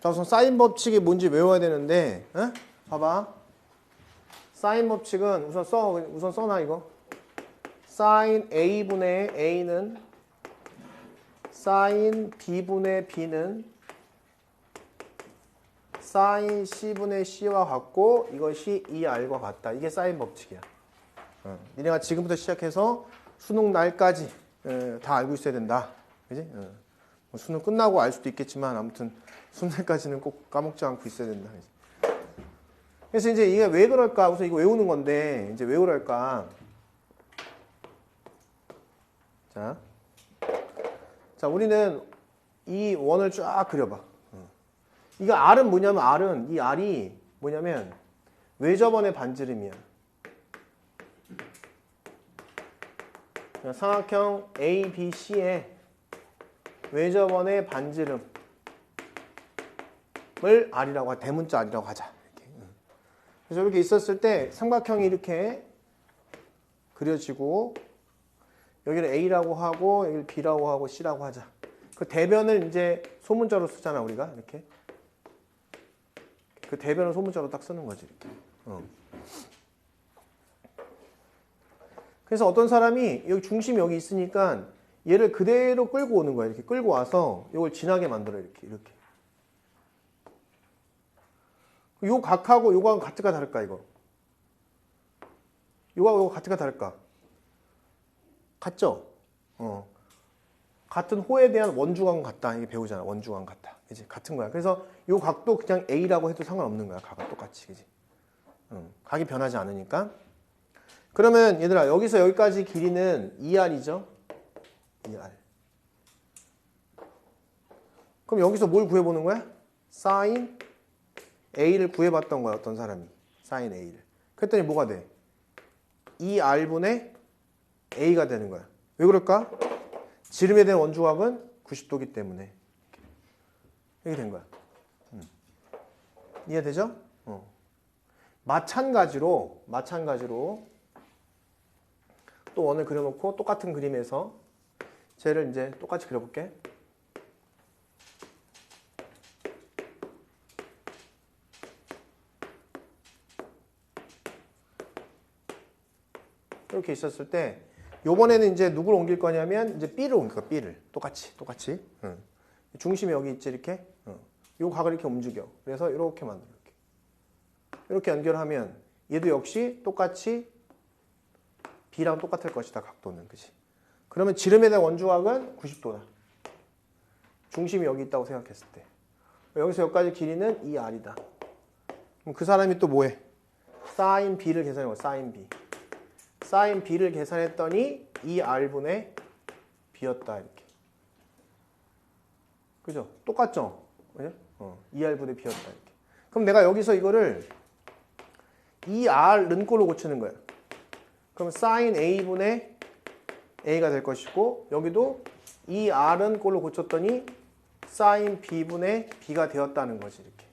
자, 우선 사인 법칙이 뭔지 외워야 되는데, 에? 봐봐. 사인 법칙은 우선 써놔, 이거. 사인 A분의 A는 사인 B분의 B는 사인 C분의 C와 같고 이것이 2R과 같다. 이게 사인 법칙이야. 니네가 지금부터 시작해서 수능 날까지 다 알고 있어야 된다. 그지? 뭐 수능 끝나고 알 수도 있겠지만 아무튼 수능 날까지는 꼭 까먹지 않고 있어야 된다. 그지? 그래서 이제 이게 왜 그럴까? 우선 이거 외우는 건데 이제 왜 그럴까? 자, 우리는 이 원을 쫙 그려봐. 이거 R은 뭐냐면 이 R이 뭐냐면 외접원의 반지름이야. 삼각형 A, B, C의 외접원의 반지름을 R이라고 하자. 대문자 R이라고 하자. 이렇게. 그래서 이렇게 있었을 때 삼각형이 이렇게 그려지고 여기를 A라고 하고 여기를 B라고 하고 C라고 하자. 그 대변을 이제 소문자로 쓰잖아 우리가 이렇게. 그 대변을 소문자로 딱 쓰는 거지 이렇게. 그래서 어떤 사람이 여기 중심이 여기 있으니까 얘를 그대로 끌고 오는 거야. 이렇게 끌고 와서 이걸 진하게 만들어 이렇게. 요 각하고 요거하고 같을까 다를까 이거? 요거하고 요거 같을까 다를까? 같죠? 같은 호에 대한 원주각은 같다. 이게 배우잖아. 원주각은 같다. 그지? 같은 거야. 그래서 요 각도 그냥 A라고 해도 상관없는 거야. 각은 똑같이. 그지? 각이 변하지 않으니까. 그러면 얘들아 여기서 여기까지 길이는 2R이죠? 2R. 그럼 여기서 뭘 구해보는 거야? 사인 A를 구해봤던 거야. 어떤 사람이. 사인 A를. 그랬더니 뭐가 돼? 2R분의 A가 되는 거야. 왜 그럴까? 지름에 대한 원주각은 90도기 때문에 이렇게 된 거야. 이해되죠? 마찬가지로 또 원을 그려놓고 똑같은 그림에서 쟤를 이제 똑같이 그려볼게. 이렇게 있었을 때 요번에는 이제 누구를 옮길 거냐면 이제 B를 옮길 거야. B를 똑같이. 중심이 여기 있지 이렇게. 요 각을 이렇게 움직여. 그래서 이렇게 만들어. 이렇게 연결하면 얘도 역시 똑같이 B랑 똑같을 것이다. 각도는. 그치? 그러면 지름에 대한 원주각은 90도다. 중심이 여기 있다고 생각했을 때. 여기서 여기까지 길이는 2R이다. 그럼 그 사람이 또 뭐해? 사인 B를 계산해 봐. 사인 B. 사인 B를 계산했더니 2R분의 B였다. 이렇게. 그죠? 똑같죠? 그죠? 2R분의 B였다. 이렇게. 그럼 내가 여기서 이거를 2R 는꼴로 고치는 거야. 그럼 사인 A분의 A가 될 것이고 여기도 2R은 꼴로 고쳤더니 사인 B분의 B가 되었다는 거지. 이렇게.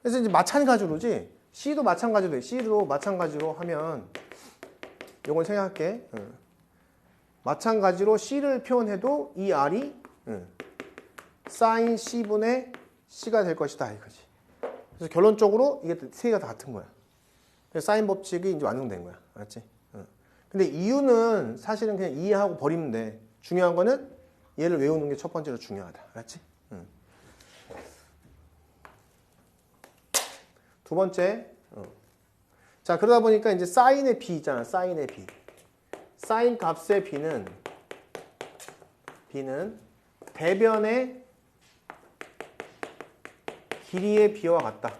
그래서 이제 마찬가지로지. C도 마찬가지로 돼. C도 마찬가지로 하면 이걸 생각할게. 마찬가지로 C를 표현해도 이 R이 사인 C분의 C가 될 것이다. 이거지. 그래서 결론적으로 이게 세 개가 다 같은 거야. 그래서 사인 법칙이 이제 완성된 거야. 알았지? 근데 이유는 사실은 그냥 이해하고 버리면 돼. 중요한 거는 얘를 외우는 게 첫 번째로 중요하다. 알았지? 두 번째. 자, 그러다 보니까 이제 사인의 B 있잖아. 사인의 B. 사인 값의 B는 대변의 길이의 B와 같다.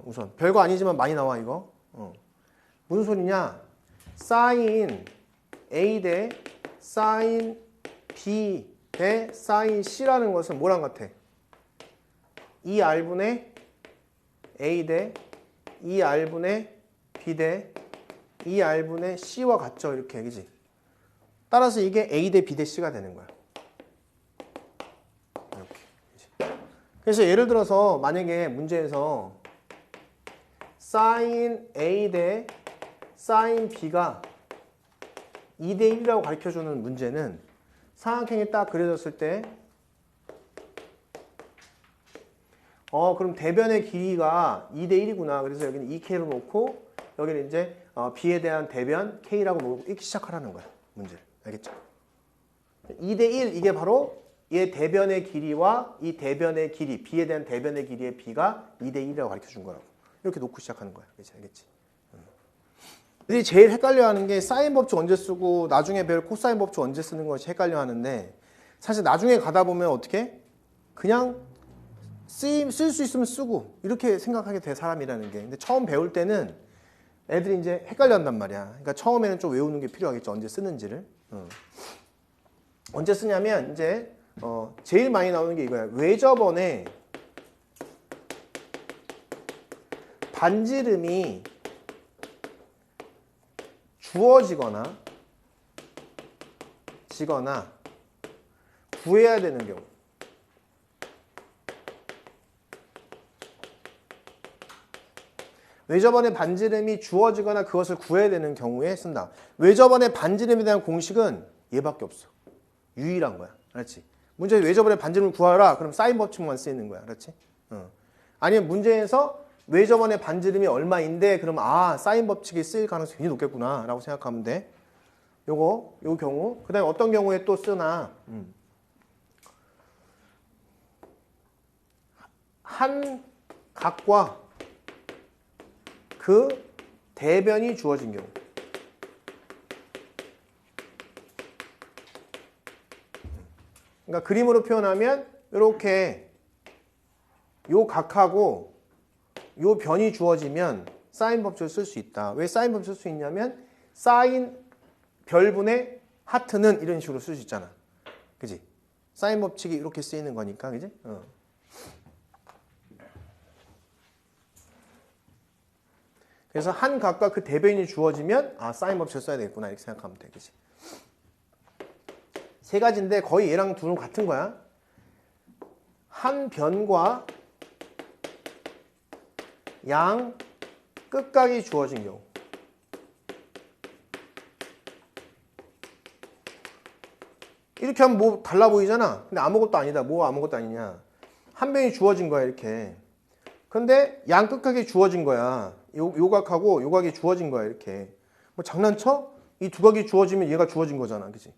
우선. 별거 아니지만 많이 나와, 이거. 무슨 소리냐? 사인 A 대 사인 B 대 사인 C라는 것은 뭐랑 같아? 2R분의 A 대 2R분의 B 대 2R분의 C와 같죠? 이렇게, 그지? 따라서 이게 A 대 B 대 C가 되는 거야. 이렇게. 그치? 그래서 예를 들어서 만약에 문제에서 사인 A 대 사인 B가 2 대 1이라고 가르쳐주는 문제는 삼각형이 딱 그려졌을 때 그럼 대변의 길이가 2대 1이구나. 그래서 여기는 2K로 놓고 여기는 이제 B에 대한 대변 K라고 놓고 이렇게 시작하라는 거야. 문제를. 알겠죠? 2대 1 이게 바로 얘 대변의 길이와 이 대변의 길이 B에 대한 대변의 길이의 B가 2대 1이라고 가르쳐 준 거라고. 이렇게 놓고 시작하는 거야. 알겠지? 애들이 제일 헷갈려하는 게 사인 법칙 언제 쓰고 나중에 배울 코사인 법칙 언제 쓰는 것이 헷갈려하는데 사실 나중에 가다 보면 어떻게 그냥 쓸 수 있으면 쓰고 이렇게 생각하게 돼 사람이라는 게. 근데 처음 배울 때는 애들이 이제 헷갈려한단 말이야. 그러니까 처음에는 좀 외우는 게 필요하겠죠. 언제 쓰는지를. 언제 쓰냐면 이제 제일 많이 나오는 게 이거야. 외접원에 반지름이 주어지거나 구해야 되는 경우. 외접원의 반지름이 주어지거나 그것을 구해야 되는 경우에 쓴다. 외접원의 반지름에 대한 공식은 얘밖에 없어. 유일한 거야. 알았지? 문제에 외접원의 반지름을 구하라. 그럼 사인 법칙만 쓰이는 거야. 알았지? 아니면 문제에서 외접원의 반지름이 얼마인데 그럼 사인 법칙이 쓰일 가능성이 굉장히 높겠구나 라고 생각하면 돼. 요 경우. 그 다음에 어떤 경우에 또 쓰나 한 각과 그 대변이 주어진 경우. 그러니까 그림으로 표현하면 이렇게 요 각하고 요 변이 주어지면 사인 법칙을 쓸 수 있다. 왜 사인 법칙을 쓸 수 있냐면 사인 별분의 하트는 이런 식으로 쓸 수 있잖아. 그지? 사인 법칙이 이렇게 쓰이는 거니까. 그지? 그래서 한 각과 그 대변이 주어지면 사인 법칙을 써야 되겠구나 이렇게 생각하면 돼. 그지? 세 가지인데 거의 얘랑 둘은 같은 거야. 한 변과 양 끝각이 주어진 경우. 이렇게 하면 뭐 달라 보이잖아. 근데 아무것도 아니다. 뭐 아무것도 아니냐. 한 변이 주어진 거야 이렇게. 근데 양 끝각이 주어진 거야. 요 각하고 요 각이 주어진 거야 이렇게. 뭐 장난쳐? 이 두 각이 주어지면 얘가 주어진 거잖아. 그치?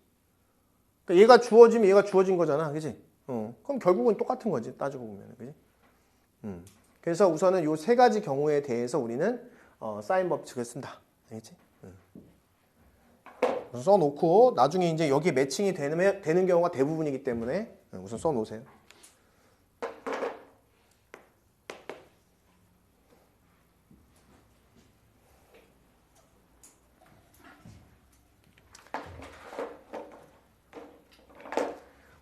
그러니까 얘가 주어지면 얘가 주어진 거잖아. 그치? 그럼 결국은 똑같은 거지. 따지고 보면. 그치? 그래서 우선은 요 세 가지 경우에 대해서 우리는 사인 법칙을 쓴다. 알겠지? 우선 써놓고 나중에 이제 여기 매칭이 되는 경우가 대부분이기 때문에 우선 써놓으세요.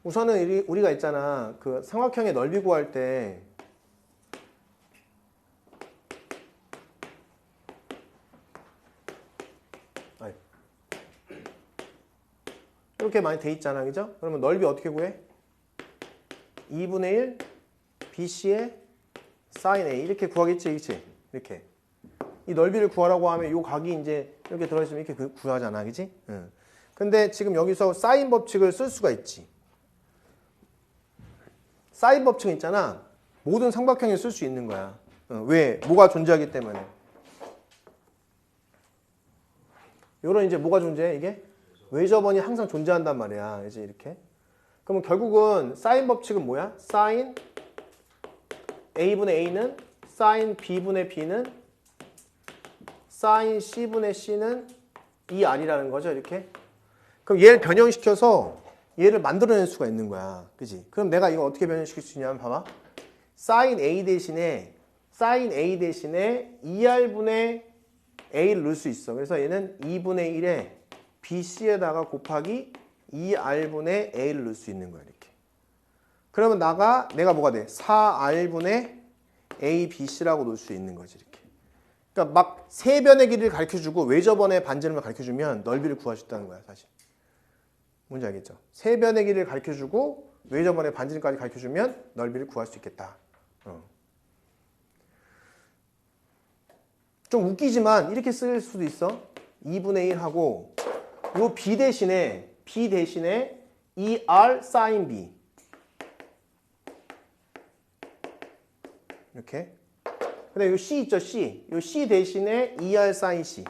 우선은 우리가 있잖아. 그 삼각형의 넓이 구할 때 이렇게 많이 돼 있잖아. 그죠? 그러면 넓이 어떻게 구해? 2분의 1 BC의 sin A 이렇게 구하겠지. 그치? 이렇게. 이 넓이를 구하라고 하면 이 각이 이제 이렇게 들어있으면 이렇게 구하잖아. 그치? 근데 지금 여기서 사인 법칙을 쓸 수가 있지. 사인 법칙은 있잖아. 모든 삼각형에 쓸 수 있는 거야. 왜? 뭐가 존재하기 때문에. 요런 이제 뭐가 존재해? 이게? 외접원이 항상 존재한단 말이야. 이제 이렇게. 그러면 결국은 사인 법칙은 뭐야? 사인 A분의 A는 사인 B분의 B는 사인 C분의 C는 2R이라는 거죠. 이렇게. 그럼 얘를 변형시켜서 얘를 만들어낼 수가 있는 거야. 그지? 그럼 내가 이거 어떻게 변형시킬 수 있냐면 봐봐. 사인 A 대신에 2R분의 A를 넣을 수 있어. 그래서 얘는 2분의 1에 BC에다가 곱하기 2R분의 A를 넣을 수 있는 거야. 이렇게. 그러면 내가 뭐가 돼? 4R분의 ABC라고 넣을 수 있는 거지. 이렇게. 그러니까 막 세 변의 길이를 가르쳐주고 외접원의 반지름을 가르쳐주면 넓이를 구할 수 있다는 거야. 사실. 뭔지 알겠죠? 세 변의 길이를 가르쳐주고 외접원의 반지름까지 가르쳐주면 넓이를 구할 수 있겠다. 좀 웃기지만 이렇게 쓸 수도 있어. 2분의 1 하고 요 B 대신에 2R sin B 이렇게. 근데 요 C 있죠, C. 요 C 대신에 ER 사인 C.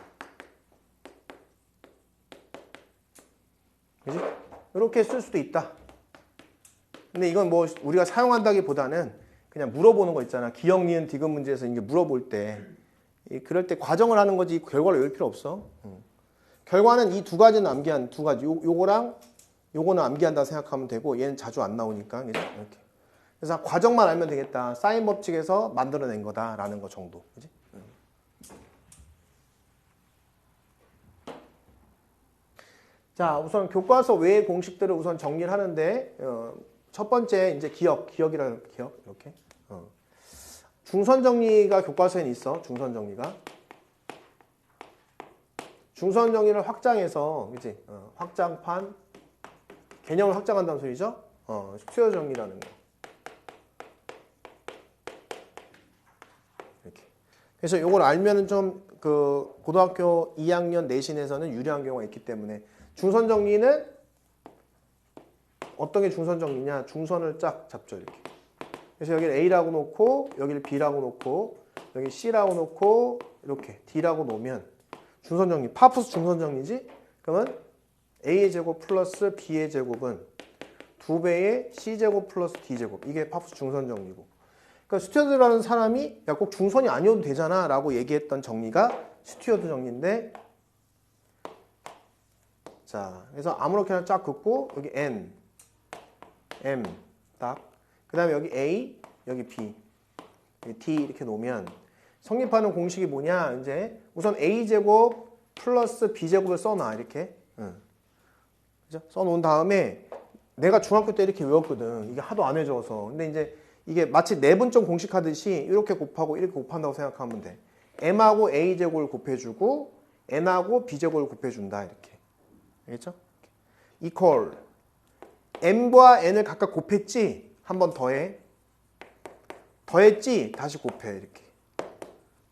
그지? 이렇게 쓸 수도 있다. 근데 이건 뭐 우리가 사용한다기보다는 그냥 물어보는 거 있잖아. 기억, 니은, 디귿 문제에서 이제 물어볼 때. 그럴 때 과정을 하는 거지 결과를 외울 필요 없어. 결과는 이 두 가지는 암기한 두 가지. 요거랑 요거는 암기한다 생각하면 되고 얘는 자주 안 나오니까 이렇게. 그래서 과정만 알면 되겠다. 사인 법칙에서 만들어낸 거다라는 거 정도. 그지? 자, 우선 교과서 외의 공식들을 우선 정리를 하는데 첫 번째 이제 기억이라는 기억 이렇게. 중선 정리가 교과서에 있어. 중선 정리가. 중선 정리를 확장해서 그치? 확장판 개념을 확장한다는 소리죠. 수요 정리라는 거. 이렇게. 그래서 이걸 알면은 좀 그 고등학교 2학년 내신에서는 유리한 경우가 있기 때문에 중선 정리는 어떤 게 중선 정리냐? 중선을 쫙 잡죠 이렇게. 그래서 여기를 A라고 놓고 여기를 B라고 놓고 여기 C라고 놓고 이렇게 D라고 놓으면 중선 정리, 파푸스 중선 정리지? 그러면 A의 제곱 플러스 B의 제곱은 2배의 C제곱 플러스 D제곱. 이게 파푸스 중선 정리고. 그러니까 스튜어드라는 사람이 야, 꼭 중선이 아니어도 되잖아 라고 얘기했던 정리가 스튜어드 정리인데 자, 그래서 아무렇게나 쫙 긋고 여기 N, M 딱. 그 다음에 여기 A, 여기 B, 여기 D 이렇게 놓으면 성립하는 공식이 뭐냐? 이제 우선 A제곱 플러스 B제곱을 써놔 이렇게. 그죠? 써놓은 다음에 내가 중학교 때 이렇게 외웠거든. 이게 하도 안 해줘서. 근데 이제 이게 마치 내분점 공식 하듯이 이렇게 곱하고 이렇게 곱한다고 생각하면 돼. M하고 A제곱을 곱해주고 N하고 B제곱을 곱해준다 이렇게. 알겠죠? equal M과 N을 각각 곱했지? 한 번 더해. 더했지? 다시 곱해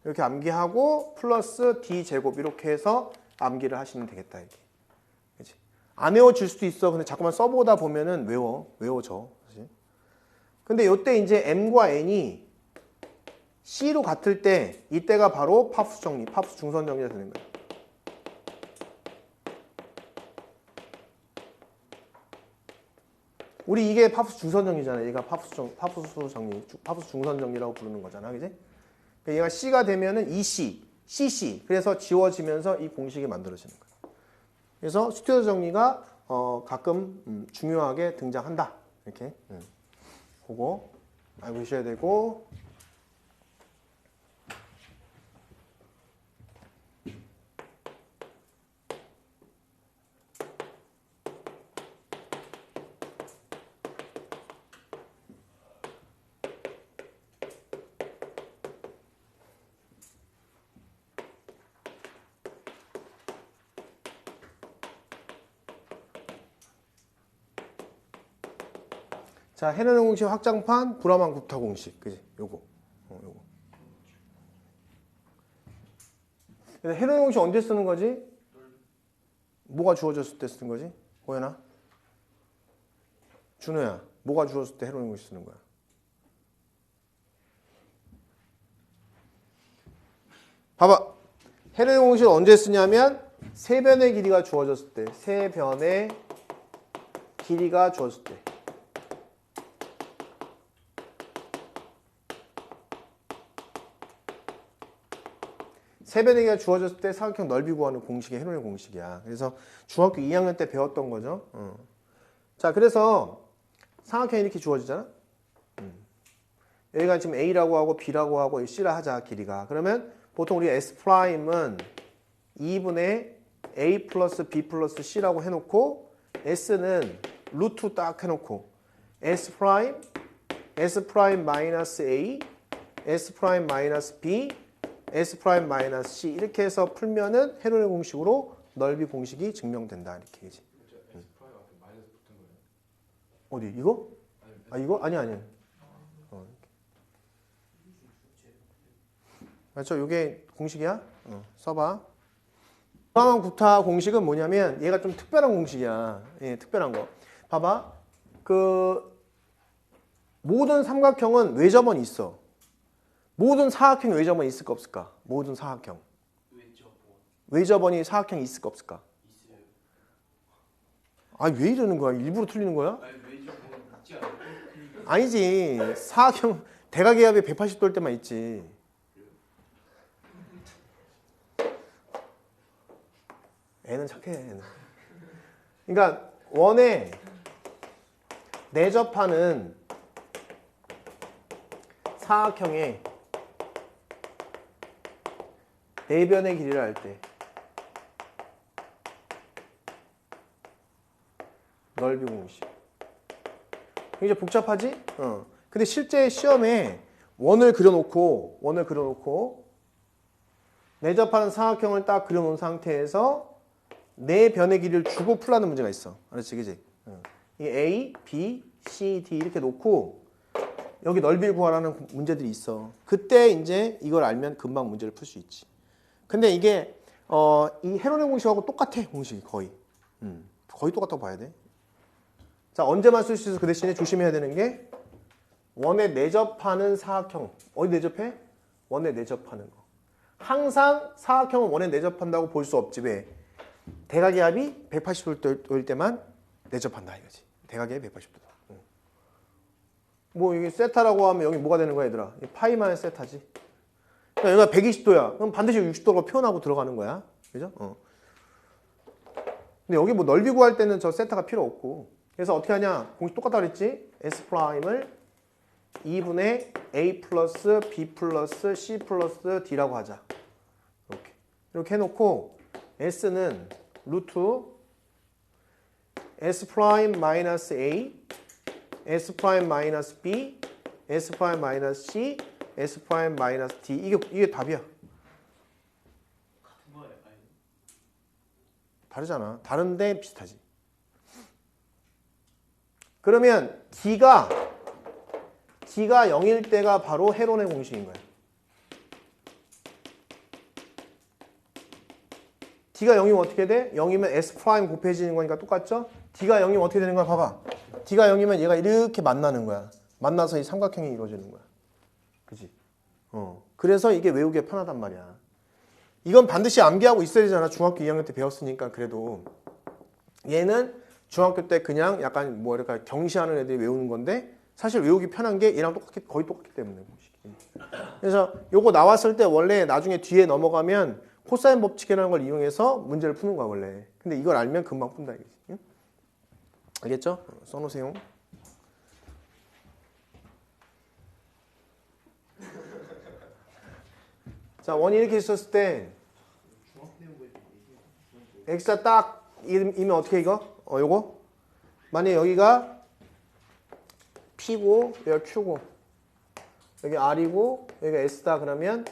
이렇게 암기하고 플러스 D제곱 이렇게 해서 암기를 하시면 되겠다 이렇게. 그치? 안 외워질 수도 있어. 근데 자꾸만 써보다 보면은 외워져. 그치? 근데 이때 이제 M과 N이 C로 같을 때 이때가 바로 파푸스 정리, 파푸스 중선 정리가 되는 거야. 우리 이게 파푸스 중선 정리잖아. 얘가 파푸스 정리, 파푸스 중선 정리라고 부르는 거잖아. 그지? 얘가 C가 되면은 EC, CC. 그래서 지워지면서 이 공식이 만들어지는 거야. 그래서 스튜어드 정리가 가끔 중요하게 등장한다. 이렇게. 그거 알고 계셔야 되고. 자, 해내는 공식 확장판, 브라만 굽타 공식. 그지? 요거. 요거. 해내는 공식 언제 쓰는 거지? 뭐가 주어졌을 때 쓰는 거지? 호연아? 준호야, 뭐가 주어졌을 때 해내는 공식 쓰는 거야? 봐봐. 해내는 공식을 언제 쓰냐면, 세변의 길이가 주어졌을 때. 세변의 길이가 주어졌을 때. 세변의 길이가 주어졌을 때 사각형 넓이 구하는 공식이 해놓은 공식이야. 그래서 중학교 2학년 때 배웠던 거죠. 자, 그래서 사각형이 이렇게 주어지잖아. 여기가 지금 A라고 하고 B라고 하고 C라 하자, 길이가. 그러면 보통 우리 S'은 2분의 A 플러스 B 플러스 C라고 해놓고 S는 루트 딱 해놓고 S 마이너스 A, S 마이너스 B, S 프라임 마이너스 C 이렇게 해서 풀면은 헤론의 공식으로 넓이 공식이 증명된다 이렇게. S 프라임 앞에 마이너스 붙은 거예요? 어디 이거? 아 이거 아니. 맞죠? 이게 공식이야. 써봐. 브라만 굽타 공식은 뭐냐면 얘가 좀 특별한 공식이야. 예, 특별한 거. 봐봐. 그 모든 삼각형은 외접원이 있어. 모든 사각형 외접원이 있을까 없을까? 모든 사각형. 외접원이 사각형이 있을까 없을까? 있어요. 아, 왜 이러는 거야? 일부러 틀리는 거야? 아니 외접원 있지 않아요? 아니지. 사각형 대각의 합이 180도일 때만 있지. 애는 착해. 애는. 그러니까 원에 내접하는 사각형의 내변의 길이를 알 때 넓이 공식. 굉장히 복잡하지? 근데 실제 시험에 원을 그려놓고 내접하는 사각형을 딱 그려놓은 상태에서 네 변의 길이를 주고 풀라는 문제가 있어. 알았지, 그지? 이 A, B, C, D 이렇게 놓고 여기 넓이를 구하라는 문제들이 있어. 그때 이제 이걸 알면 금방 문제를 풀 수 있지. 근데 이게 이 헤로네 공식하고 똑같아, 공식이 거의. 거의 똑같다고 봐야 돼. 자, 언제만 쓸 수 있어? 그 대신에 조심해야 되는 게 원에 내접하는 사각형. 어디 내접해? 원에 내접하는 거. 항상 사각형은 원에 내접한다고 볼 수 없지. 왜? 대각의 합이 180도일 때만 내접한다 이거지. 대각의 합이 180도다. 뭐 이게 세타라고 하면 여기 뭐가 되는 거야, 얘들아? 파이만 세타지. 그러니까 여기가 120도야. 그럼 반드시 60도로 표현하고 들어가는 거야. 그죠? 근데 여기 뭐 넓이 구할 때는 저 세타가 필요 없고. 그래서 어떻게 하냐? 공식 똑같다 그랬지? S''을 2분의 A 플러스 B 플러스 C 플러스 D라고 하자. 이렇게 해놓고 S는 루트 S' 마이너스 A, S' 마이너스 B, S' 마이너스 C, S' 마이너스 D. 이게 답이야. 같은 거예요? 아니. 다르잖아. 다른데 비슷하지. 그러면 D가 0일 때가 바로 헤론의 공식인 거야. D가 0이면 어떻게 돼? 0이면 S' 곱해지는 거니까 똑같죠? D가 0이면 어떻게 되는 거야? 봐봐. D가 0이면 얘가 이렇게 만나는 거야. 만나서 이 삼각형이 이루어지는 거야. 그지? 그래서 이게 외우기가 편하단 말이야. 이건 반드시 암기하고 있어야 되잖아. 중학교 2학년 때 배웠으니까. 그래도 얘는 중학교 때 그냥 약간 뭐랄까 경시하는 애들이 외우는 건데 사실 외우기 편한 게 얘랑 거의 똑같기 때문에. 그래서 요거 나왔을 때 원래 나중에 뒤에 넘어가면 코사인 법칙이라는 걸 이용해서 문제를 푸는 거야 원래. 근데 이걸 알면 금방 푼다 이거지. 응? 알겠죠? 써놓으세요. 자, 원이 이렇게 있었을 때 x가 딱 이면 어떻게 이거? 요거? 만약에 여기가 p고 여기가 q고 여기 r이고 여기가 s다 그러면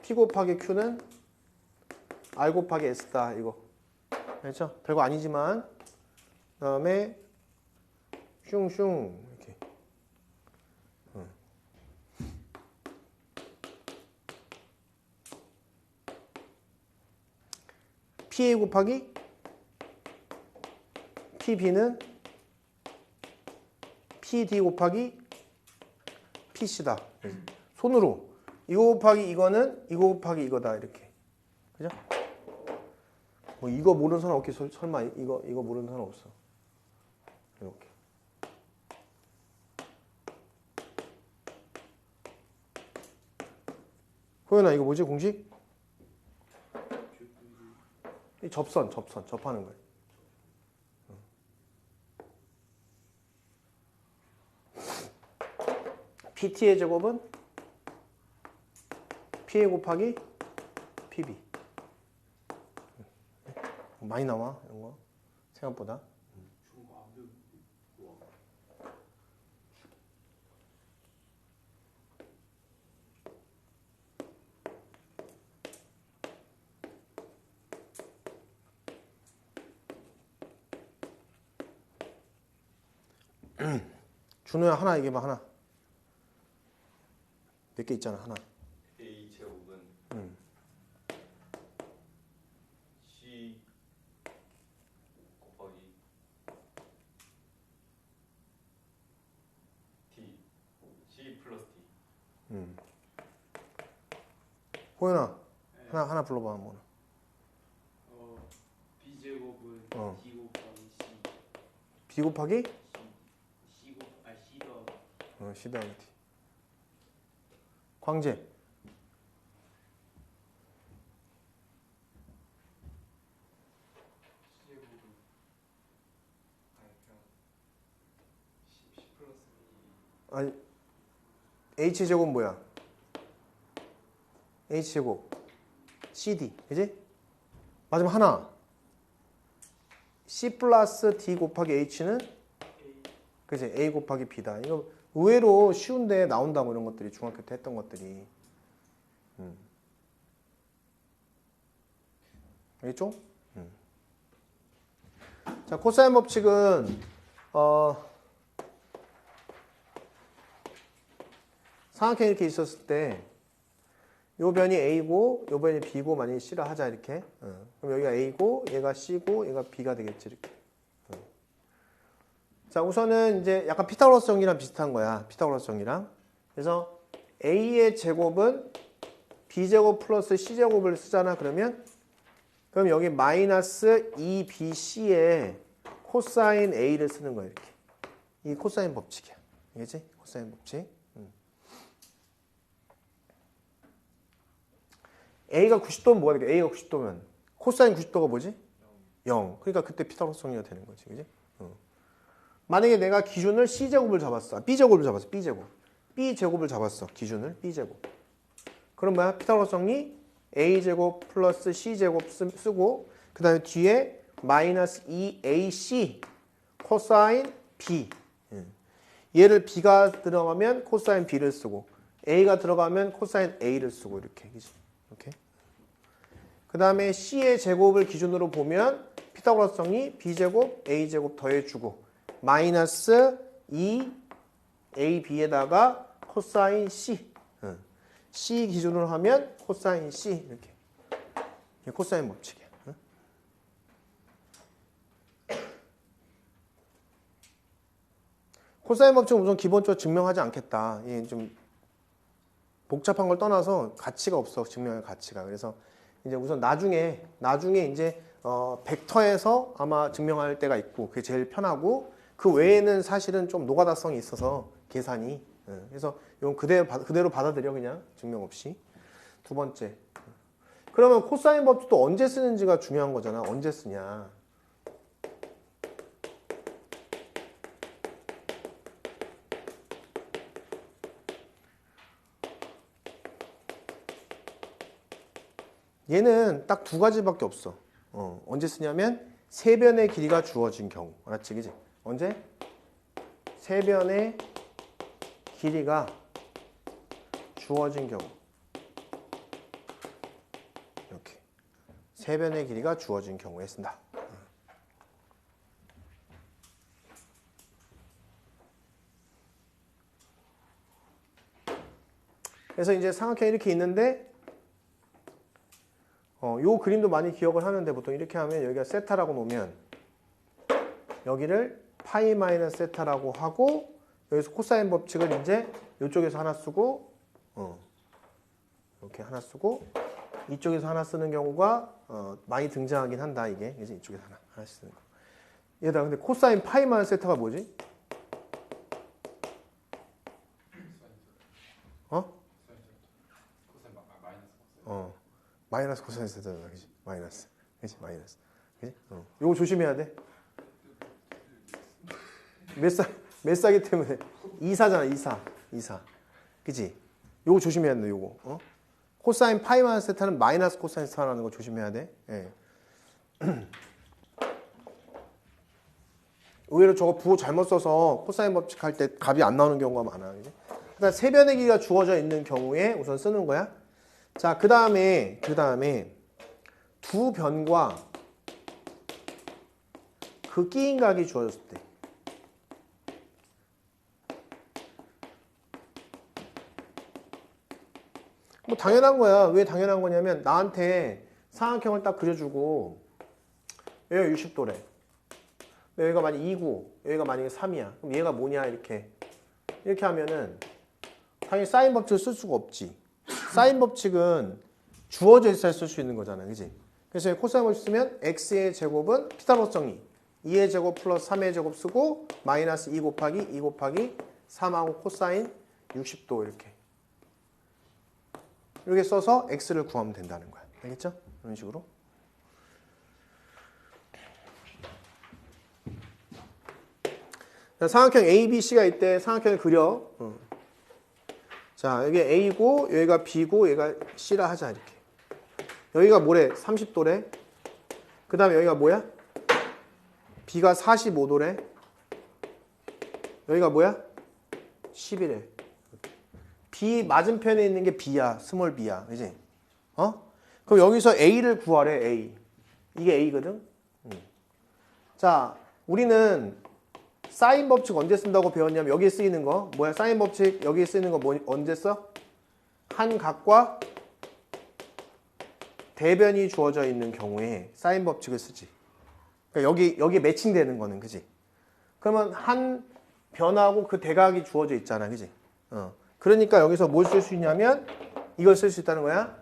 p 곱하기 q는 r 곱하기 s다 이거. 알죠? 별거 아니지만 그 다음에 슝슝 이렇게 PA 곱하기 PB는 PD 곱하기 PC다. 손으로 이거 곱하기 이거는 이거 곱하기 이거다 이렇게. 그죠? 뭐 이거 모르는 사람 없겠어? 설마 이거 모르는 사람 없어. 이렇게. 호연아 이거 뭐지 공식? 이 접하는 거예요. PT의 제곱은 PA 곱하기 PB. 많이 나와 이런 거 생각보다. 준호야 하나 얘기해봐 하나. 몇 개 있잖아 하나. A 제곱은 C 곱하기 D C 플러스 D 호연아, 하나 불러봐, 한번. B제곱은 어. D 곱하기 C. B 곱하기? C 더하기 C 더하기 D. 광재. C제곱은 그냥 C 플러스 아니, H제곱 뭐야? H제곱. CD. 그지? 마지막 하나. C 플러스 D 곱하기 H는? A. 그지? A 곱하기 B다. 이거 의외로 쉬운데 나온다고 이런 것들이 중학교 때 했던 것들이. 알겠죠? 자, 코사인 법칙은 삼각형이 이렇게 있었을 때 요 변이 A고 요 변이 B고 만약에 C라 하자 이렇게. 그럼 여기가 A고 얘가 C고 얘가 B가 되겠지 이렇게. 자, 우선은 이제 약간 피타고라스 정리랑 비슷한 거야. 피타고라스 정리랑. 그래서 A의 제곱은 B제곱 플러스 C제곱을 쓰잖아. 그럼 여기 마이너스 2BC에 코사인 A를 쓰는 거야. 이렇게. 이 코사인 법칙이야. 알겠지? 코사인 법칙. A가 90도면 뭐가 되겠어? A가 90도면 코사인 90도가 뭐지? 0. 그러니까 그때 피타고라스 정리가 되는 거지. 그지? 만약에 내가 기준을 C제곱을 잡았어. B제곱을 잡았어. B제곱을 잡았어. 기준을 B제곱. 그럼 뭐야? 피타고라스 정리 A제곱 플러스 C제곱 쓰고 그 다음에 뒤에 마이너스 2AC 코사인 B. 얘를 B가 들어가면 코사인 B를 쓰고 A가 들어가면 코사인 A를 쓰고 이렇게. 그지? 이렇게. 그 다음에 C의 제곱을 기준으로 보면 피타고라스 정리 B제곱 A제곱 더해주고 마이너스 2AB에다가 코사인 C. C 기준으로 하면 코사인 C 이렇게. 이게 코사인 법칙이야. 코사인 법칙은 우선 기본적으로 증명하지 않겠다. 이게 좀 복잡한 걸 떠나서 가치가 없어. 증명할 가치가. 그래서 이제 우선 나중에 이제 벡터에서 아마 증명할 때가 있고 그게 제일 편하고 그 외에는 사실은 좀 노가다성이 있어서 계산이. 그래서 이건 그대로 받아들여 그냥 증명 없이. 두 번째. 그러면 코사인 법칙도 언제 쓰는지가 중요한 거잖아. 언제 쓰냐. 얘는 딱 두 가지밖에 없어. 언제 쓰냐면 세변의 길이가 주어진 경우. 알았지? 그지? 언제? 세변의 길이가 주어진 경우. 이렇게. 세변의 길이가 주어진 경우에 쓴다. 그래서 이제 삼각형이 이렇게 있는데 요 그림도 많이 기억을 하는데 보통 이렇게 하면 여기가 세타라고 놓으면 여기를 파이 마이너스 세타라고 하고 여기서 코사인 법칙을 이제 이쪽에서 하나 쓰고 이렇게 하나 쓰고 이쪽에서 하나 쓰는 경우가 많이 등장하긴 한다 이게. 그래서 이쪽에서 하나 쓰는 거. 얘들아 근데 코사인 파이 마이너스 세타가 뭐지? 마이너스 코사인 세타잖아. 그지? 마이너스. 그지? 마이너스. 그지? 요거 조심해야 돼. 몇 사기 때문에. 2사잖아, 2사. 그지? 요거 조심해야 돼, 요거. 코사인 파이 마이너스 세타는 마이너스 코사인 세타라는 거 조심해야 돼. 예. 의외로 저거 부호 잘못 써서 코사인 법칙 할 때 값이 안 나오는 경우가 많아. 그지? 그러니까 세변의 길이가 주어져 있는 경우에 우선 쓰는 거야. 자, 그 다음에 두 변과 그 끼인 각이 주어졌을 때 뭐 당연한 거야. 왜 당연한 거냐면 나한테 삼각형을 딱 그려주고 여기가 60도래. 여기가 만약에 2고 여기가 만약에 3이야. 그럼 얘가 뭐냐 이렇게 하면은 당연히 사인 법칙을 쓸 수가 없지. 사인 법칙은 주어져 있어야 쓸 수 있는 거잖아. 그지? 그래서 코사인 법칙 쓰면 x의 제곱은 피타고라스 정리 2의 제곱 플러스 3의 제곱 쓰고 마이너스 2 곱하기 2 곱하기 3하고 코사인 60도 이렇게 써서 x를 구하면 된다는 거야. 알겠죠? 이런 식으로. 삼각형 A, B, C가 있대. 삼각형을 그려. 자, 여기 A고 여기가 B고 여기가 C라 하자 이렇게. 여기가 뭐래? 30도래. 그 다음에 여기가 뭐야? B가 45도래. 여기가 뭐야? 10이래. B 맞은편에 있는 게 B야. 스몰 B야. 그지? 그럼 여기서 A를 구하래. A. 이게 A거든? 자, 우리는 사인 법칙 언제 쓴다고 배웠냐면 여기에 쓰이는 거. 뭐야? 사인 법칙 여기에 쓰이는 거 언제 써? 한 각과 대변이 주어져 있는 경우에 사인 법칙을 쓰지. 그러니까 여기 매칭되는 거는, 그지? 그러면 한 변하고 그 대각이 주어져 있잖아, 그지? 그러니까 여기서 뭘 쓸 수 있냐면 이걸 쓸 수 있다는 거야.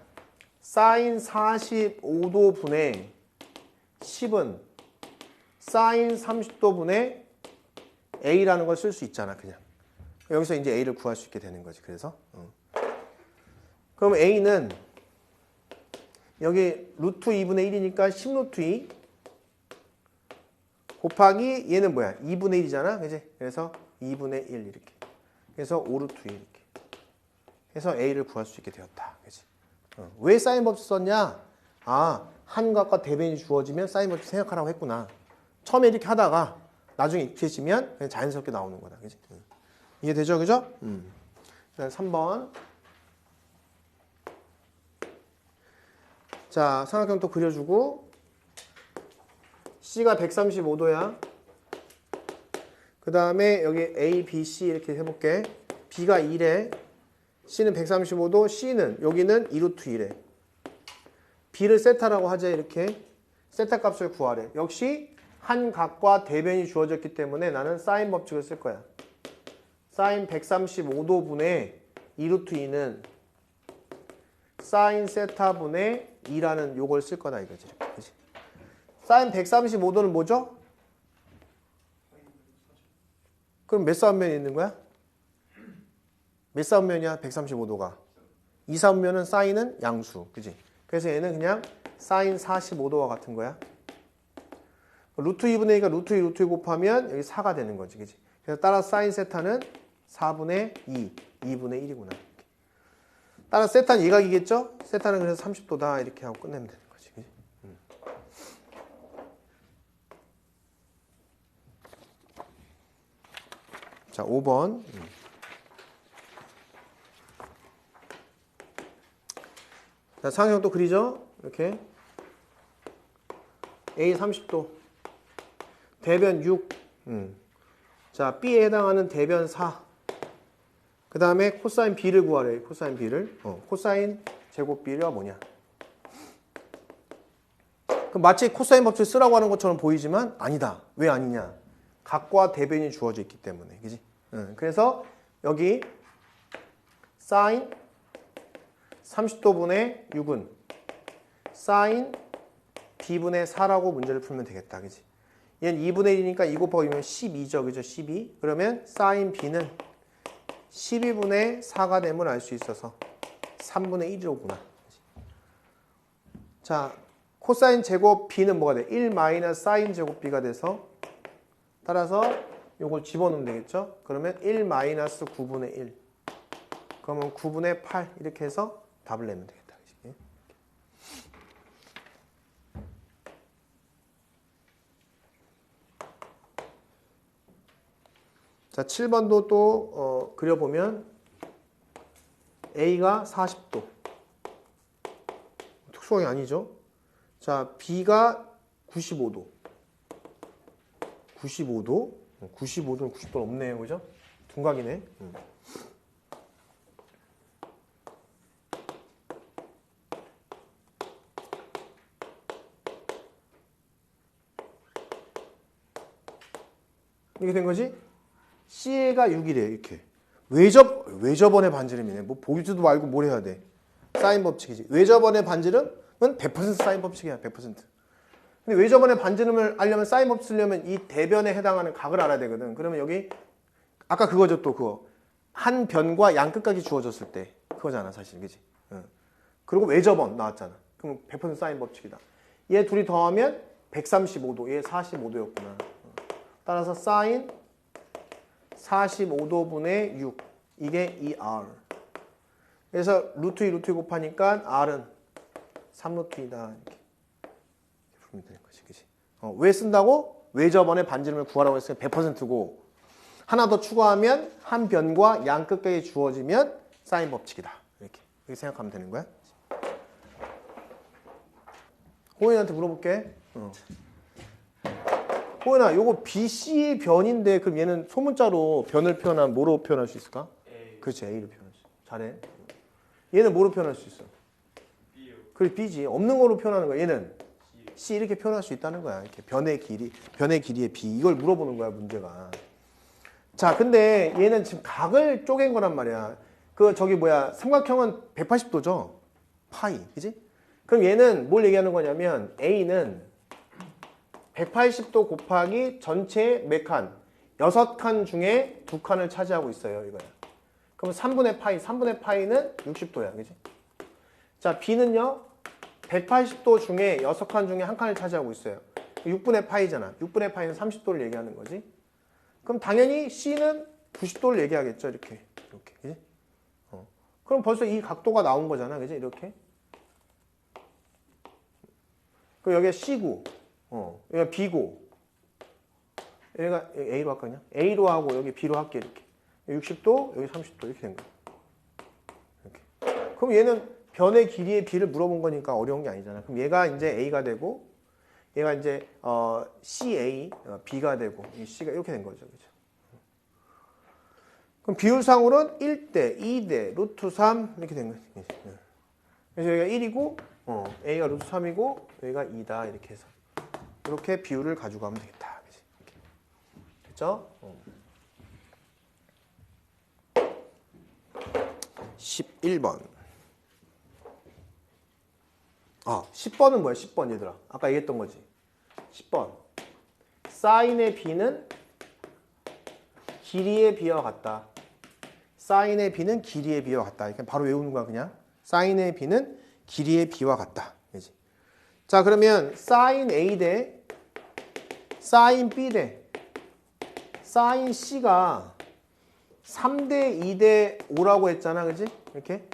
사인 45도 분의 10은 사인 30도 분의 A라는 걸 쓸 수 있잖아, 그냥. 여기서 이제 A를 구할 수 있게 되는 거지, 그래서. 그럼 A는 여기 루트 2분의 1이니까 10루트 2 곱하기 얘는 뭐야? 2분의 1이잖아, 그지? 그래서 2분의 1 이렇게. 그래서 5루트 2 이렇게. 해서 A를 구할 수 있게 되었다, 그지? 왜 사인 법칙 썼냐? 아, 한 각과 대변이 주어지면 사인 법칙 생각하라고 했구나. 처음에 이렇게 하다가 나중에 익혀지면 그냥 자연스럽게 나오는 거다, 그지? 이해되죠, 그죠? 그다음 3번. 자, 삼각형 또 그려주고 C가 135도야. 그 다음에 여기 A, B, C 이렇게 해볼게. B가 2래. C는 135도. C는 여기는 2루트 2래. B를 세타라고 하자. 이렇게 세타 값을 구하래. 역시 한 각과 대변이 주어졌기 때문에 나는 사인 법칙을 쓸 거야. 사인 135도 분의 2루트 2는 사인 세타 분의 2라는 요걸 쓸 거다 이거지. 그치? 사인 135도는 뭐죠? 그럼 몇 사분면이 있는 거야? 몇 사분면이야? 135도가. 2사분면은 사인은 양수. 그지? 그래서 얘는 그냥 사인 45도와 같은 거야. 루트 2분의 2가 루트 2, 루트 2 곱하면 여기 4가 되는 거지. 그지? 그래서 따라서 사인 세타는 4분의 2, 2분의 1이구나. 따라서 세타는 예각이겠죠? 세타는 그래서 30도다. 이렇게 하고 끝내면 되는 거지. 그지? 자, 5번. 자, 상형 또 그리죠? 이렇게. A 30도. 대변 6. 자, B에 해당하는 대변 4. 그 다음에 코사인 B를 구하래. 코사인 B를. 코사인 제곱 B가 뭐냐? 그럼 마치 코사인 법칙 쓰라고 하는 것처럼 보이지만 아니다. 왜 아니냐? 각과 대변이 주어져 있기 때문에. 그지? 그래서 여기 사인 30도분의 6은 사인 B분의 4라고 문제를 풀면 되겠다. 그지? 얘는 2분의 1이니까 2 곱하기 2면 12죠. 그죠? 12. 그러면 사인 B는 12분의 4가 됨을 알 수 있어서 3분의 1이로구나. 자, 코사인 제곱 B는 뭐가 돼? 1 마이너스 사인 제곱 B가 돼서 따라서 요걸 집어넣으면 되겠죠? 그러면 1 마이너스 9분의 1. 그러면 9분의 8 이렇게 해서 답을 내면 되겠다. 자, 7번도 또 그려보면 A가 40도. 특수형이 아니죠. 자, B가 95도. 95도? 95도는 90도 없네요. 그죠? 둔각이네. 이렇게 된 거지? C가 6이래, 이렇게. 왜 저번에 반지름이네. 뭐 보지도 말고 뭘 해야 돼? 사인 법칙이지. 외접원의 반지름은 100% 사인 법칙이야. 100%. 근데 외접원의 반지름을 알려면 사인 법칙 쓰려면 이 대변에 해당하는 각을 알아야 되거든. 그러면 여기 아까 그거죠. 또 그거. 한 변과 양 끝각이 주어졌을 때 그거잖아 사실. 그지? 그리고 외접원 나왔잖아. 그럼 100% 사인 법칙이다. 얘 둘이 더하면 135도. 얘 45도였구나. 따라서 사인 45도분의 6. 이게 2R. 그래서 루트 2 루트 2 곱하니까 R은 3루트 2다. 이렇게 풀면 되는 거지. 그치? 왜 쓴다고? 외접원의 반지름을 구하라고 했으니까 100%고 하나 더 추가하면 한 변과 양 끝까지 주어지면 사인 법칙이다. 이렇게 생각하면 되는 거야. 호연이한테 물어볼게. 호연아, 요거 BC의 변인데 그럼 얘는 소문자로 변을 표현하면 뭐로 표현할 수 있을까? A. 그렇지, A로 표현할 수 있어. 잘해. 얘는 뭐로 표현할 수 있어? B요. 그래, B지. 없는 거로 표현하는 거야. 얘는 C 이렇게 표현할 수 있다는 거야. 이렇게 변의 길이의 B. 이걸 물어보는 거야, 문제가. 자, 근데 얘는 지금 각을 쪼갠 거란 말이야. 삼각형은 180도죠? 파이. 그지? 그럼 얘는 뭘 얘기하는 거냐면 A는 180도 곱하기 전체 몇 칸? 6칸 중에 2칸을 차지하고 있어요. 이거야. 그럼 3분의 파이는 60도야. 그지? 자, B는요. 180도 중에 6칸 중에 1칸을 차지하고 있어요. 6분의 파이잖아. 6분의 파이는 30도를 얘기하는 거지. 그럼 당연히 C는 90도를 얘기하겠죠. 이렇게. 그지? 그럼 벌써 이 각도가 나온 거잖아. 그지? 이렇게. 그럼 여기가 C고, 여기가 B고, 여기가 A로 할까 그냥? A로 하고 여기 B로 할게 이렇게. 60도, 여기 30도 이렇게 된 거야. 이렇게. 그럼 얘는 변의 길이의 B를 물어본 거니까 어려운 게 아니잖아. 그럼 얘가 이제 A가 되고, 얘가 이제 CA, B가 되고, 이 C가 이렇게 된 거죠, 그죠? 그럼 비율상으로는 1대, 2대, 루트 3 이렇게 된 거지. 그래서 여기가 1이고, A가 루트 3이고, 여기가 2다 이렇게 해서 이렇게 비율을 가져가면 되겠다. 그치? 됐죠? 11번. 10번은 뭐야? 10번 얘들아. 아까 얘기했던 거지. 10번. 사인의 B는 길이의 B와 같다. 사인의 B는 길이의 B와 같다. 이렇게 바로 외우는 거야 그냥. 사인의 B는 길이의 B와 같다. 그지? 자, 그러면 사인 A 대 사인 B 대 사인 C가 3대 2대 5라고 했잖아. 그지? 이렇게.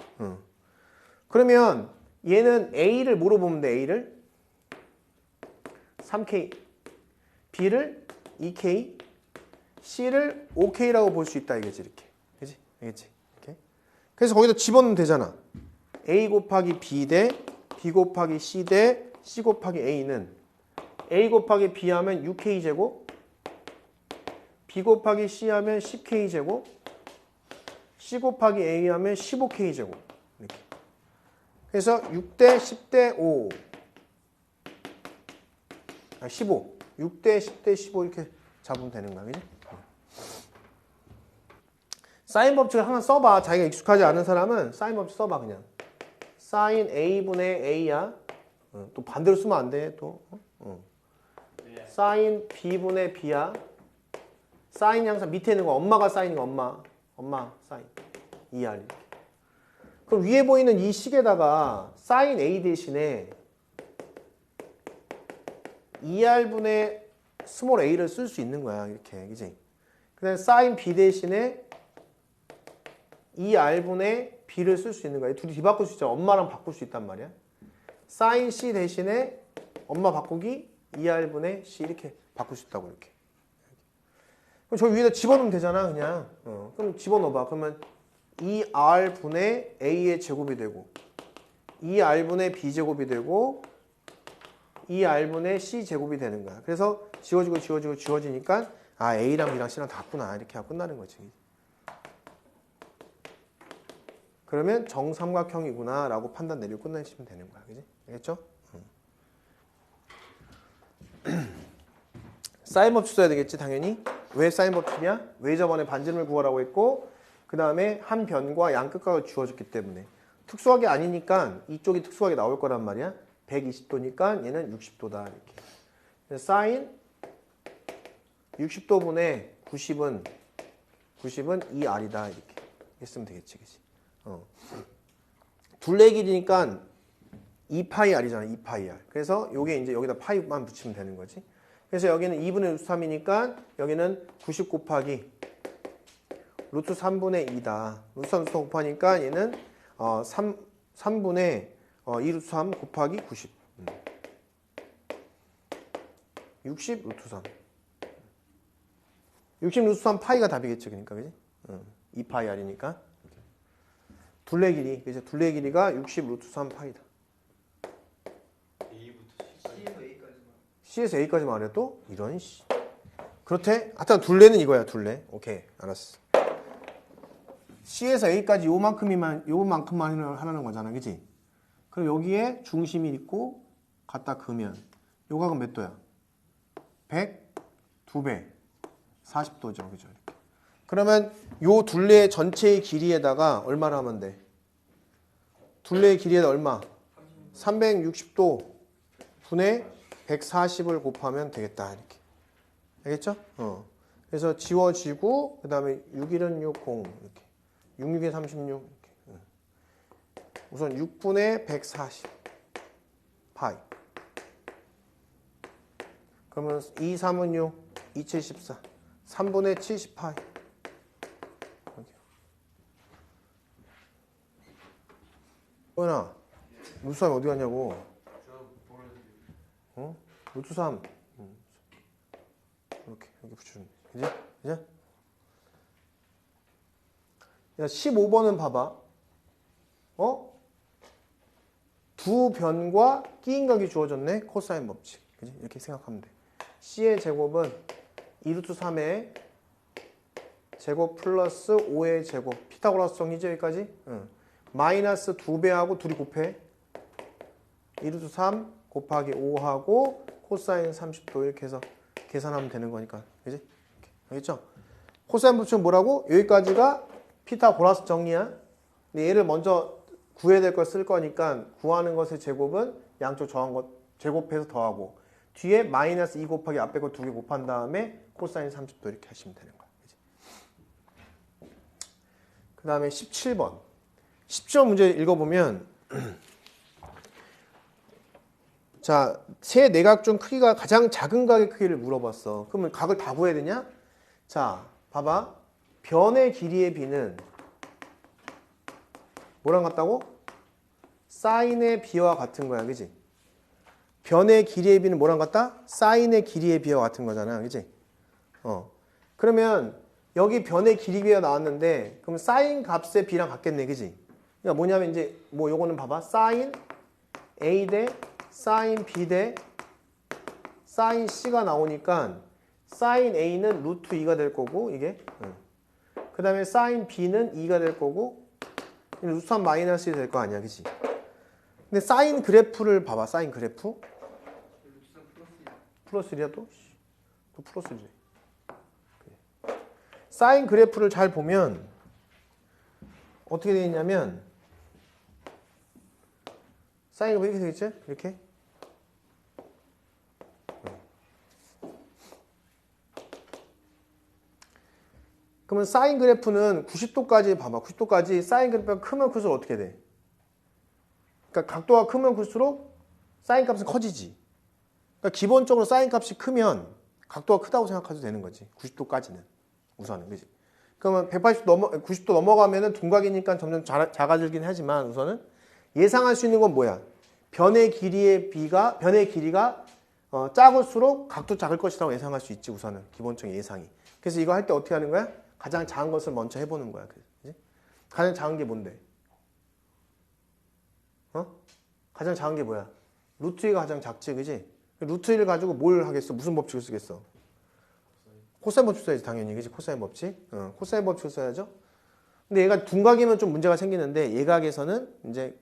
그러면 얘는 A를 뭐로 보면 돼? A를 3K, B를 2K, C를 5K라고 볼 수 있다. 이거지. 이렇게. 그지? 알겠지? 이렇게. 그래서 거기다 집어넣으면 되잖아. A 곱하기 B 대 B 곱하기 C 대 C 곱하기 A는 A 곱하기 B 하면 6K제곱, B 곱하기 C 하면 10K제곱, C 곱하기 A 하면 15K제곱. 이렇게. 그래서 6대 10대 5, 15. 6대 10대 15 이렇게 잡으면 되는 거야. 그지? 사인 법칙을 항상 써봐. 자기가 익숙하지 않은 사람은 사인 법칙 써봐 그냥. 사인 A분의 A야. 또 반대로 쓰면 안 돼. 또. 네. 사인 B분의 B야. 사인이 항상 밑에 있는 거 엄마가 사인인 거 엄마 사인. 2R. 그럼 위에 보이는 이 식에다가 사인 A 대신에 2R분의 스몰 a를 쓸 수 있는 거야. 이렇게. 그지? 그 다음에 사인 B 대신에 2R분의 B를 쓸 수 있는 거야. 둘이 뒤바꿀 수 있잖아. 엄마랑 바꿀 수 있단 말이야. 사인 C 대신에 엄마 바꾸기 2R분의 C 이렇게 바꿀 수 있다고 이렇게. 그럼 저 위에다 집어넣으면 되잖아. 그냥. 그럼 집어넣어봐. 그러면 2R분의 A의 제곱이 되고 2R분의 B제곱이 되고 2R분의 C제곱이 되는 거야. 그래서 지워지니까 아 A랑 B랑 C랑 다 같구나. 이렇게 하고 끝나는 거지. 그러면 정삼각형이구나 라고 판단 내리고 끝내시면 되는 거야. 그지? 알겠죠? 사인 법칙 써야 되겠지 당연히. 왜 사인 법칙이야? 외접원의 반지름을 구하라고 했고 그 다음에 한 변과 양 끝각을 주어줬기 때문에 특수하게 아니니까 이쪽이 특수하게 나올 거란 말이야. 120도니까 얘는 60도다 이렇게. 사인 60도분의 90은 2R이다 이렇게 했으면 되겠지, 그치? 둘레 길이니까 2파이 R이잖아, 2파이 R. 그래서 요게 이제 여기다 파이만 붙이면 되는 거지. 그래서 여기는 2분의 루트 3이니까 여기는 90 곱하기 루트 3분의 2다. 루트 3 곱하니까 얘는 3분의 2 루트 3 곱하기 90. 60 루트 3. 60 루트 3 파이가 답이겠지, 그러니까, 그지? 2파이 R이니까. 둘레 길이, 그죠? 둘레 길이가 60 루트 3 파이다. A부터 C에서 A까지만. C에서 A까지 말해 또? 이런 씨. 그렇대? 하여튼 둘레는 이거야, 둘레. 오케이, 알았어. C에서 A까지 요만큼만 하라는 거잖아, 그지? 그럼 여기에 중심이 있고 갖다 그으면 요 각은 몇 도야? 100? 2배. 40도죠, 그죠? 이렇게. 그러면 요 둘레 전체의 길이에다가 얼마를 하면 돼? 둘레의 길이에다 얼마? 360도 분의 140을 곱하면 되겠다, 이렇게. 알겠죠? 그래서 지워지고 그 다음에 6일은 60 이렇게. 66에 36 이렇게. 우선 6분의 140 파이. 그러면 2, 3은 6, 2, 7, 14. 3분의 70 파이. 호연아, 루트 3 어디 갔냐고? 저 모르는데. 루트 3. 이렇게 여기 붙여주면 돼. 그지? 그지? 야, 15번은 봐봐. 두 변과 끼인각이 주어졌네. 코사인 법칙. 그지? 이렇게 생각하면 돼. C의 제곱은 2루트 3의 제곱 플러스 5의 제곱. 피타고라스 정리죠, 여기까지? 마이너스 2배하고 둘이 곱해. 2루트 3 곱하기 5하고 코사인 30도 이렇게 해서 계산하면 되는 거니까. 그지? 알겠죠? 코사인 법칙은 뭐라고? 여기까지가 피타고라스 정리야. 근데 얘를 먼저 구해야 될 걸 쓸 거니까 구하는 것의 제곱은 양쪽 더한 것 제곱해서 더하고 뒤에 마이너스 2 곱하기 앞에 거 2개 곱한 다음에 코사인 30도 이렇게 하시면 되는 거야. 그지? 그 다음에 17번. 10점 문제 읽어보면 자, 세 내각 중 크기가 가장 작은 각의 크기를 물어봤어. 그러면 각을 다 구해야 되냐? 자, 봐봐. 변의 길이의 비는 뭐랑 같다고? 사인의 비와 같은 거야, 그지? 변의 길이의 비는 뭐랑 같다? 사인의 길이의 비와 같은 거잖아, 그지? 그러면 여기 변의 길이 비가 나왔는데 그럼 사인 값의 비랑 같겠네, 그지? 그러니까 뭐냐면 이제 뭐 요거는 봐봐. 사인 A 대 사인 B 대 사인 C가 나오니까 사인 A는 루트 2가 될 거고 이게 그 다음에 사인 B는 2가 될 거고 루트 3 마이너스 1이 될 거 아니야, 그치? 근데 사인 그래프를 봐봐. 사인 그래프 플러스 1이야 또? 또 플러스 1이래. 사인 그래프를 잘 보면 어떻게 되어 있냐면 사인 그래프 이렇게 되겠지? 이렇게 그러면 사인 그래프는 90도까지 봐봐. 90도까지 사인 그래프가 크면 클수록 어떻게 돼? 그러니까 각도가 크면 클수록 사인 값은 커지지. 그러니까 기본적으로 사인 값이 크면 각도가 크다고 생각해도 되는 거지. 90도까지는 우선은, 그지? 그러면 90도 넘어가면은 둔각이니까 점점 작아지긴 하지만 우선은 예상할 수 있는 건 뭐야? 변의 길이가 작을수록 각도 작을 것이라고 예상할 수 있지, 우선은 기본적인 예상이. 그래서 이거 할 때 어떻게 하는 거야? 가장 작은 것을 먼저 해보는 거야. 그치? 가장 작은 게 뭔데? 가장 작은 게 뭐야? 루트 2가 가장 작지, 그지? 루트 1을 가지고 뭘 하겠어? 무슨 법칙을 쓰겠어? 코사인 법칙 써야지, 당연히. 그지? 코사인 법칙. 코사인 법칙을 써야죠. 근데 얘가 둔각이면 좀 문제가 생기는데 예각에서는 이제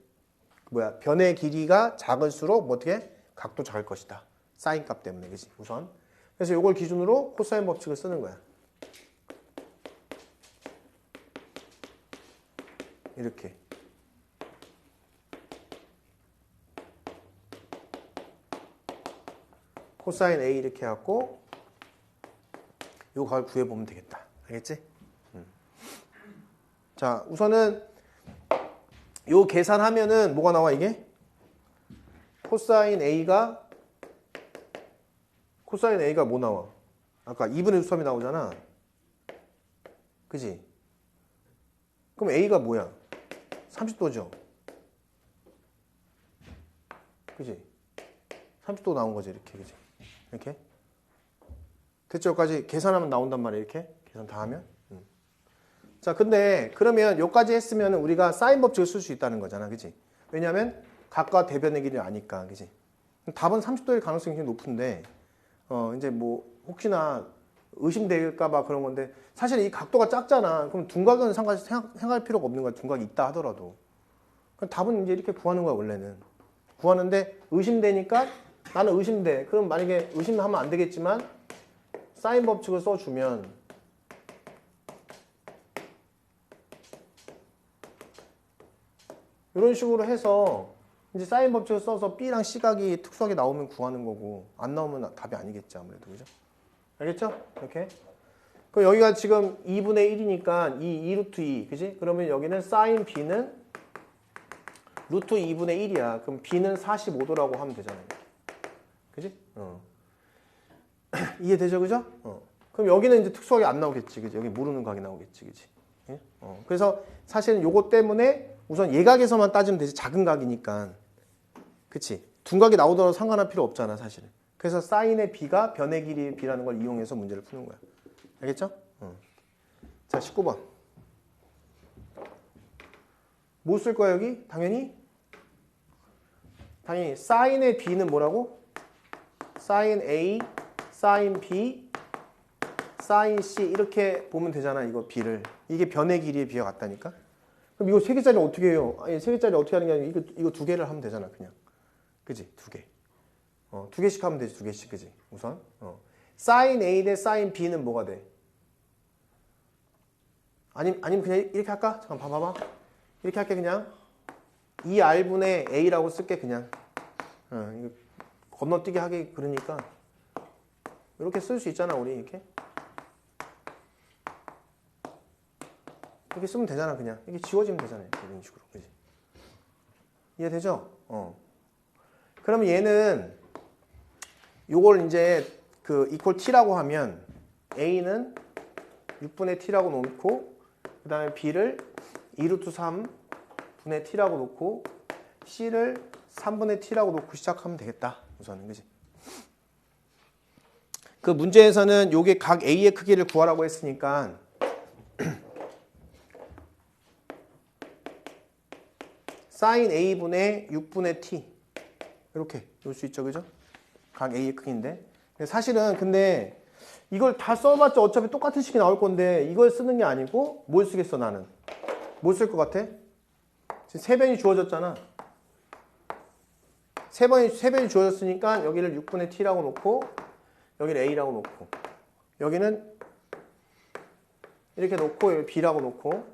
뭐야? 변의 길이가 작을수록 뭐 어떻게? 각도 작을 것이다. 사인 값 때문에, 그지? 우선. 그래서 이걸 기준으로 코사인 법칙을 쓰는 거야. 이렇게. 코사인 A 이렇게 해갖고 요 값을 구해보면 되겠다. 알겠지? 자, 우선은 요 계산하면은 뭐가 나와 이게? 코사인 A가 뭐 나와? 아까 2분의 루트 3이 나오잖아. 그지? 그럼 A가 뭐야? 30도죠? 그지? 30도 나온 거지, 이렇게. 그지? 이렇게? 됐죠? 여기까지 계산하면 나온단 말이야, 이렇게. 계산 다 하면. 자, 근데 그러면 여기까지 했으면 우리가 사인 법칙을 쓸 수 있다는 거잖아. 그지? 왜냐면 각과 대변의 길이를 아니까. 그지? 답은 30도일 가능성이 굉장히 높은데, 이제 뭐, 혹시나 의심될까봐 그런 건데, 사실 이 각도가 작잖아. 그럼 둔각은 생각할 필요가 없는 거야. 둔각이 있다 하더라도. 그럼 답은 이제 이렇게 구하는 거야, 원래는. 구하는데, 의심되니까, 나는 의심돼. 그럼 만약에 의심하면 안 되겠지만, 사인 법칙을 써주면, 이런 식으로 해서, 이제 사인 법칙을 써서 B랑 C각이 특수하게 나오면 구하는 거고, 안 나오면 답이 아니겠지, 아무래도. 그죠? 알겠죠? 이렇게. 그럼 여기가 지금 2분의 1이니까 2 루트 2, 그지? 그러면 여기는 사인 B는 루트 2분의 1이야. 그럼 B는 45도라고 하면 되잖아요. 그지? 이해되죠? 그죠? 그럼 여기는 이제 특수하게 안 나오겠지. 그지? 여기 모르는 각이 나오겠지. 그지? 예? 그래서 사실은 요거 때문에 우선 예각에서만 따지면 되지. 작은 각이니까. 그치? 둔각이 나오더라도 상관할 필요 없잖아, 사실은. 그래서 사인의 B가 변의 길이의 B라는 걸 이용해서 문제를 푸는 거야. 알겠죠? 자, 19번. 뭐 쓸 거야, 여기? 당연히 사인의 B는 뭐라고? 사인 A, 사인 B, 사인 C 이렇게 보면 되잖아, 이거 B를. 이게 변의 길이의 B와 같다니까? 그럼 이거 세 개짜리 어떻게 해요? 아니, 세 개짜리 어떻게 하는 게 아니라 이거 두 개를 하면 되잖아, 그냥. 그지? 두 개. 두 개씩 하면 되지, 두 개씩. 그지? 우선. 사인 A 대 사인 B는 뭐가 돼? 아니면 그냥 이렇게 할까? 잠깐 봐봐. 이렇게 할게, 그냥. 2R분의 A라고 쓸게, 그냥. 이거 건너뛰기 하기 그러니까. 이렇게 쓸 수 있잖아, 우리. 이렇게. 이렇게 쓰면 되잖아, 그냥. 이게 지워지면 되잖아요. 이런 식으로. 그지? 이해되죠? 그러면 얘는 요걸 이제 그 이퀄 t라고 하면 a는 6분의 t라고 놓고 그 다음에 b를 2루트 3분의 t라고 놓고 c를 3분의 t라고 놓고 시작하면 되겠다. 우선은. 그지? 그 문제에서는 요게 각 a의 크기를 구하라고 했으니까 사인 a분의 6분의 t 이렇게 놓을 수 있죠. 그죠? 각 a의 크기인데 사실은 근데 이걸 다 써봤자 어차피 똑같은 식이 나올 건데 이걸 쓰는 게 아니고 뭘 쓰겠어 나는? 뭘 쓸 것 같아? 지금 세 변이 주어졌잖아. 세 변이 주어졌으니까 여기를 6분의 t라고 놓고 여기를 a라고 놓고 여기는 이렇게 놓고 여기 b라고 놓고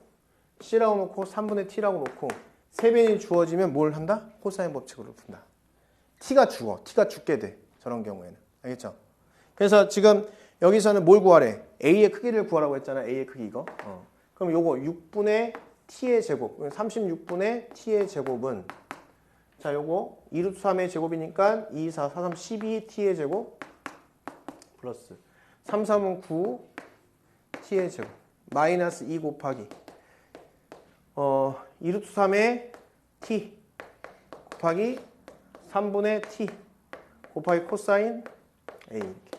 c라고 놓고 3분의 t라고 놓고 세 변이 주어지면 뭘 한다? 코사인 법칙으로 푼다. t가 죽게 돼. 저런 경우에는. 알겠죠? 그래서 지금 여기서는 뭘 구하래? a의 크기를 구하라고 했잖아. a의 크기 이거. 그럼 요거 6분의 t의 제곱. 36분의 t의 제곱은 자, 요거 2루트 3의 제곱이니까 2, 4, 4, 3, 12t의 제곱 플러스 3, 3은 9 t의 제곱 마이너스 2 곱하기 2루트 3의 t 곱하기 3분의 t 곱하기 코사인 a 이렇게.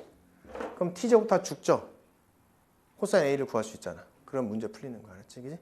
그럼 t제곱 다 죽죠? 코사인 a를 구할 수 있잖아. 그럼 문제 풀리는 거야. 알았지? 그지?